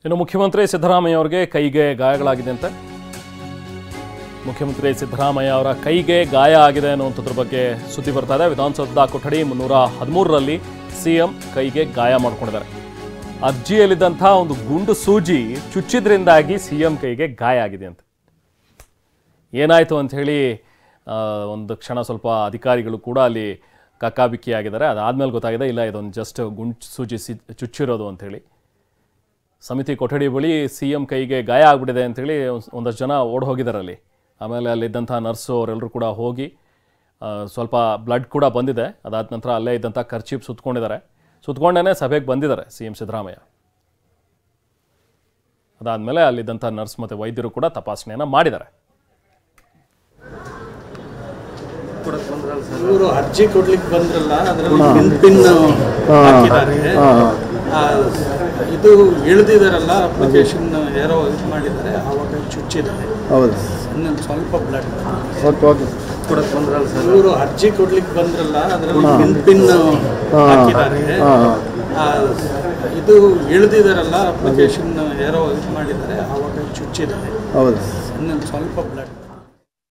ಇನ್ನು ಮುಖ್ಯಮಂತ್ರಿ ಸಿದ್ದರಾಮಯ್ಯ ಅವರಿಗೆ ಕೈಗೆ ಗಾಯಗಳಾಗಿದೆ ಅಂತೆ. ಮುಖ್ಯಮಂತ್ರಿ ಸಿದ್ದರಾಮಯ್ಯ ಅವರ ಕೈಗೆ ಗಾಯ ಆಗಿದೆ ಅನ್ನುವಂಥದ್ರ ಬಗ್ಗೆ ಸುದ್ದಿ ಬರ್ತಾ ಇದೆ. ವಿಧಾನಸೌಧದ ಕೊಠಡಿ 313ರಲ್ಲಿ ಸಿಎಂ ಕೈಗೆ ಗಾಯ ಮಾಡಿಕೊಂಡಿದ್ದಾರೆ. ಅರ್ಜಿಯಲ್ಲಿದ್ದಂಥ ಒಂದು ಗುಂಡು ಸೂಜಿ ಚುಚ್ಚಿದ್ರಿಂದಾಗಿ ಸಿಎಂ ಕೈಗೆ ಗಾಯ ಆಗಿದೆ ಅಂತ. ಏನಾಯಿತು ಅಂತ ಹೇಳಿ ಒಂದು ಕ್ಷಣ ಸ್ವಲ್ಪ ಅಧಿಕಾರಿಗಳು ಕೂಡ ಅಲ್ಲಿ ಕಕ್ಕಾಬಿಕ್ಕಿಯಾಗಿದ್ದಾರೆ. ಅದಾದಮೇಲೆ ಗೊತ್ತಾಗಿದೆ, ಇಲ್ಲ ಇದೊಂದು ಜಸ್ಟ್ ಗುಂಡು ಸೂಜಿ ಚುಚ್ಚಿರೋದು ಅಂಥೇಳಿ. ಸಮಿತಿ ಕೊಠಡಿ ಬಳಿ ಸಿಎಂ ಕೈಗೆ ಗಾಯ ಆಗಿಬಿಟ್ಟಿದೆ ಅಂಥೇಳಿ ಒಂದಷ್ಟು ಜನ ಓಡಿ ಹೋಗಿದ್ದಾರೆ ಅಲ್ಲಿ. ಆಮೇಲೆ ಅಲ್ಲಿದ್ದಂಥ ನರ್ಸು ಅವರೆಲ್ಲರೂ ಕೂಡ ಹೋಗಿ ಸ್ವಲ್ಪ ಬ್ಲಡ್ ಕೂಡ ಬಂದಿದೆ. ಅದಾದ ನಂತರ ಅಲ್ಲೇ ಇದ್ದಂಥ ಕರ್ಚೀಪ್ ಸುತ್ತಕೊಂಡೇ ಸಭೆಗೆ ಬಂದಿದ್ದಾರೆ ಸಿಎಂ ಸಿದ್ದರಾಮಯ್ಯ. ಅದಾದಮೇಲೆ ಅಲ್ಲಿದ್ದಂಥ ನರ್ಸ್ ಮತ್ತು ವೈದ್ಯರು ಕೂಡ ತಪಾಸಣೆಯನ್ನು ಮಾಡಿದ್ದಾರೆ. ಇವರು ಅರ್ಜಿ ಕೊಡ್ಲಿಕ್ಕೆ ಬಂದ್ರಲ್ಲ, ಅದರಲ್ಲಿ ಪಿನ್ ಹಾಕಿದ್ದಾರೆ. ಇದು ಇಳಿದಿದಾರಲ್ಲ, ಅಪ್ಲಿಕೇಶನ್ ಯಾರೋ ಇದು ಮಾಡಿದ್ದಾರೆ, ಆವಾಗ ಚುಚ್ಚಿದ್ದಾರೆ. ಹೌದು, ಇನ್ನೊಂದು ಸ್ವಲ್ಪ ಬ್ಲಡ್ ಕೊಡಕ್ಕೆ ಬಂದ್ರಲ್ಲ ಸರ್. ಇವರು ಅರ್ಜಿ ಕೊಡ್ಲಿಕ್ಕೆ ಬಂದ್ರಲ್ಲ, ಅದರಲ್ಲಿ ಪಿನ್ ಹಾಕಿದ್ದಾರೆ. ಇದು ಇಳಿದಿದಾರಲ್ಲ, ಅಪ್ಲಿಕೇಶನ್ ಯಾರೋ ಇದು ಮಾಡಿದ್ದಾರೆ, ಆವಾಗ ಚುಚ್ಚಿದ್ದಾರೆ. ಹೌದು, ಇನ್ನೊಂದು ಸ್ವಲ್ಪ ಬ್ಲಡ್